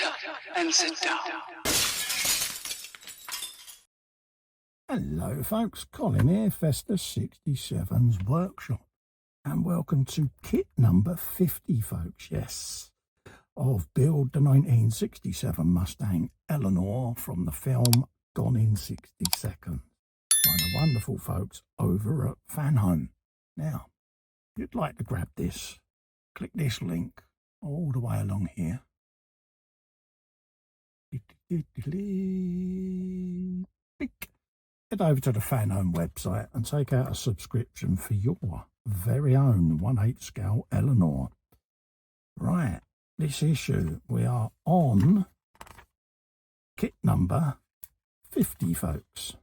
up and sit down. Hello folks, Colin here, Festus 67's workshop, and welcome to kit number 50 folks, yes, of Build the 1967 Mustang Eleanor from the film Gone in 60 Seconds by the wonderful folks over at Fanhome. Now, if you'd like to grab this, click this link all the way along here. Head over to the Fanhome website and take out a subscription for your very own 1/8 scale Eleanor. Right, this issue, we are on kit number 50, folks,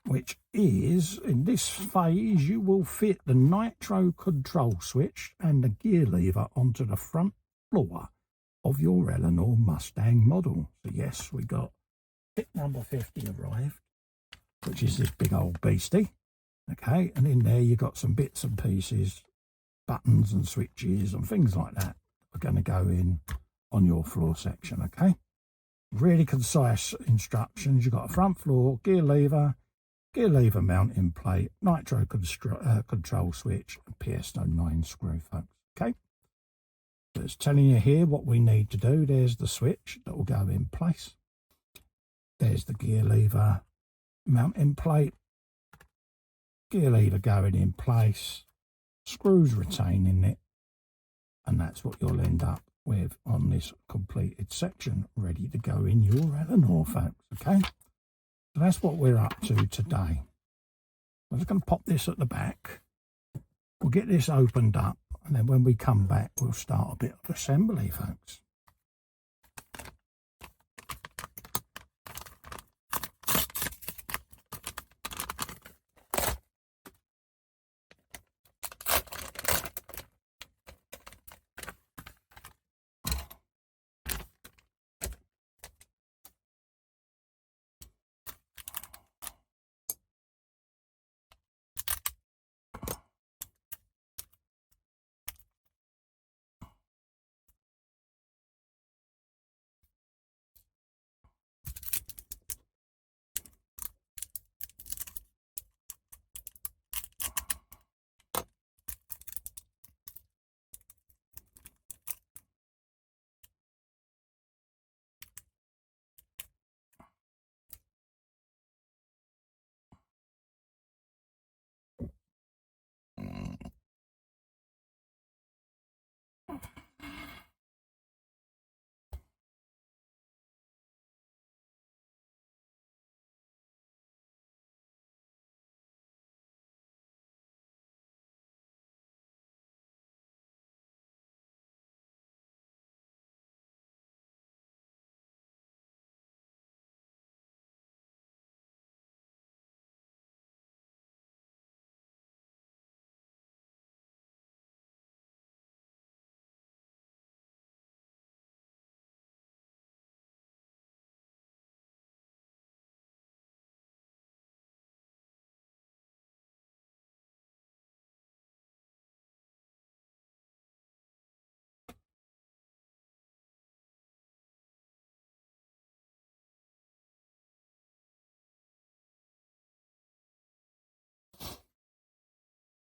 which is, in this phase, you will fit the nitro control switch and the gear lever onto the front floor of your Eleanor Mustang model. So yes, we got kit number 50 arrived, which is this big old beastie. Okay, and in there you got some bits and pieces, buttons and switches and things like that are going to go in on your floor section. Okay, really concise instructions. You've got a front floor, gear lever mounting plate, nitro control switch, and PS09 screw, folks. Okay, so it's telling you here what we need to do. There's the switch that will go in place. There's the gear lever mounting plate, gear lever going in place, screws retaining it, and that's what you'll end up with on this completed section, ready to go in your Eleanor, folks. Okay, so that's what we're up to today. I'm just going to pop this at the back. We'll get this opened up, and then when we come back, we'll start a bit of assembly, folks.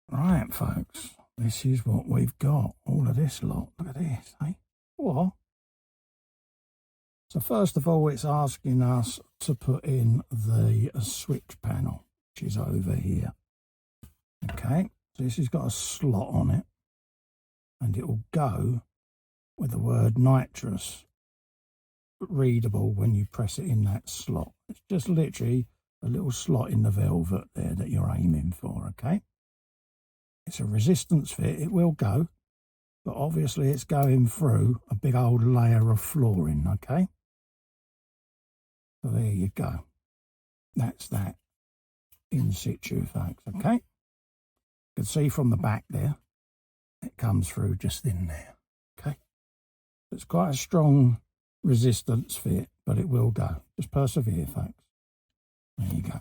Right, folks, this is what we've got. All of this lot. Look at this, eh? What? So first of all, it's asking us to put in the switch panel, which is over here. Okay, so this has got a slot on it, and it will go with the word nitrous readable when you press it in that slot. It's just literally a little slot in the velvet there that you're aiming for, okay? It's a resistance fit, it will go, but obviously it's going through a big old layer of flooring, okay? So there you go. That's that in situ, folks, okay? You can see from the back there, it comes through just in there, okay? It's quite a strong resistance fit, but it will go. Just persevere, folks. There you go.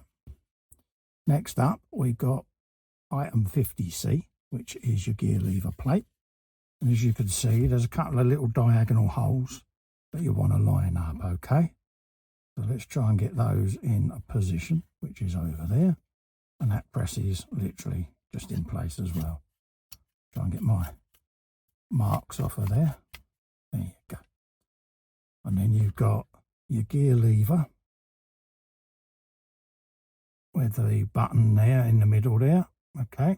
Next up, we've got item 50C, which is your gear lever plate. And as you can see, there's a couple of little diagonal holes that you want to line up, okay? So let's try and get those in a position, which is over there. And that presses literally just in place as well. Try and get my marks off of there. There you go. And then you've got your gear lever with the button there in the middle there. Okay.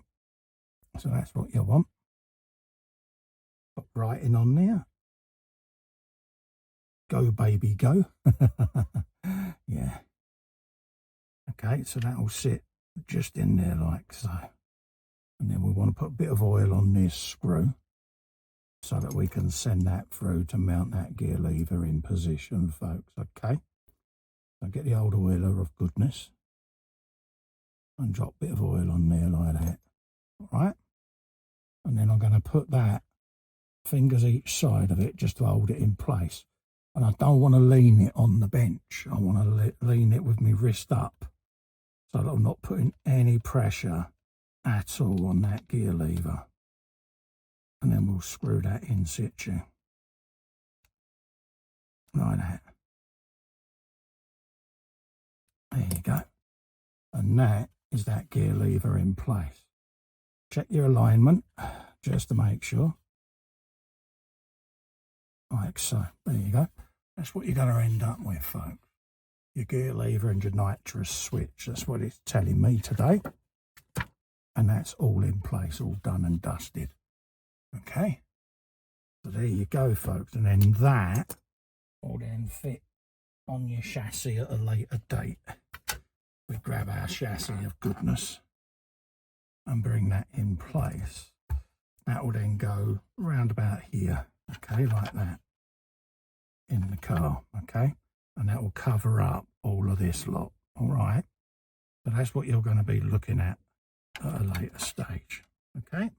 So that's what you want. Put writing on there. Go, baby, go. Yeah. Okay, so that'll sit just in there like so. And then we want to put a bit of oil on this screw so that we can send that through to mount that gear lever in position, folks. Okay. So get the old oiler of goodness and drop a bit of oil on there like that. All right. And then I'm going to put that fingers each side of it just to hold it in place. And I don't want to lean it on the bench. I want to lean it with my wrist up so that I'm not putting any pressure at all on that gear lever. And then we'll screw that in situ. Like that. There you go. And that is that gear lever in place. Check your alignment just to make sure. Like so. There you go. That's what you're going to end up with, folks. Your gear lever and your nitrous switch. That's what it's telling me today. And that's all in place, all done and dusted. Okay. So there you go, folks. And then that will then fit on your chassis at a later date. We grab our chassis of goodness and bring that in place. That will then go round about here. Okay, like that. In the car, okay, and that will cover up all of this lot. All right, so that's what you're going to be looking at a later stage. Okay,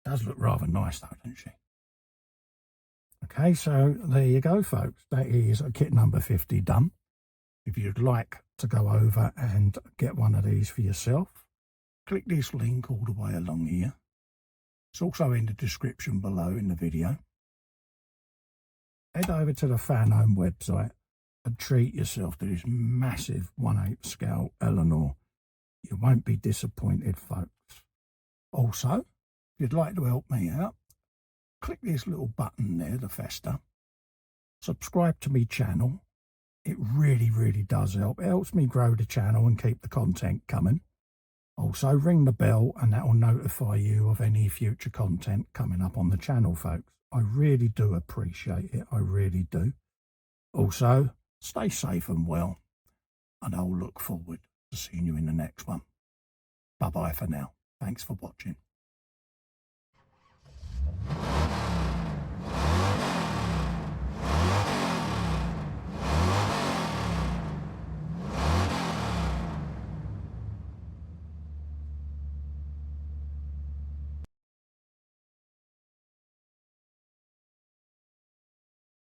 does look rather nice though, doesn't she? Okay, so there you go, folks. That is kit number 50 done. If you'd like to go over and get one of these for yourself, click this link all the way along here. It's also in the description below in the video. Head over to the Fanhome website and treat yourself to this massive 1/8 scale Eleanor. You won't be disappointed, folks. Also, if you'd like to help me out, click this little button there, the festa. Subscribe to my channel. It really, really does help. It helps me grow the channel and keep the content coming. Also, ring the bell and that will notify you of any future content coming up on the channel, folks. I really do appreciate it. I really do. Also, stay safe and well, and I'll look forward to seeing you in the next one. Bye-bye for now. Thanks for watching.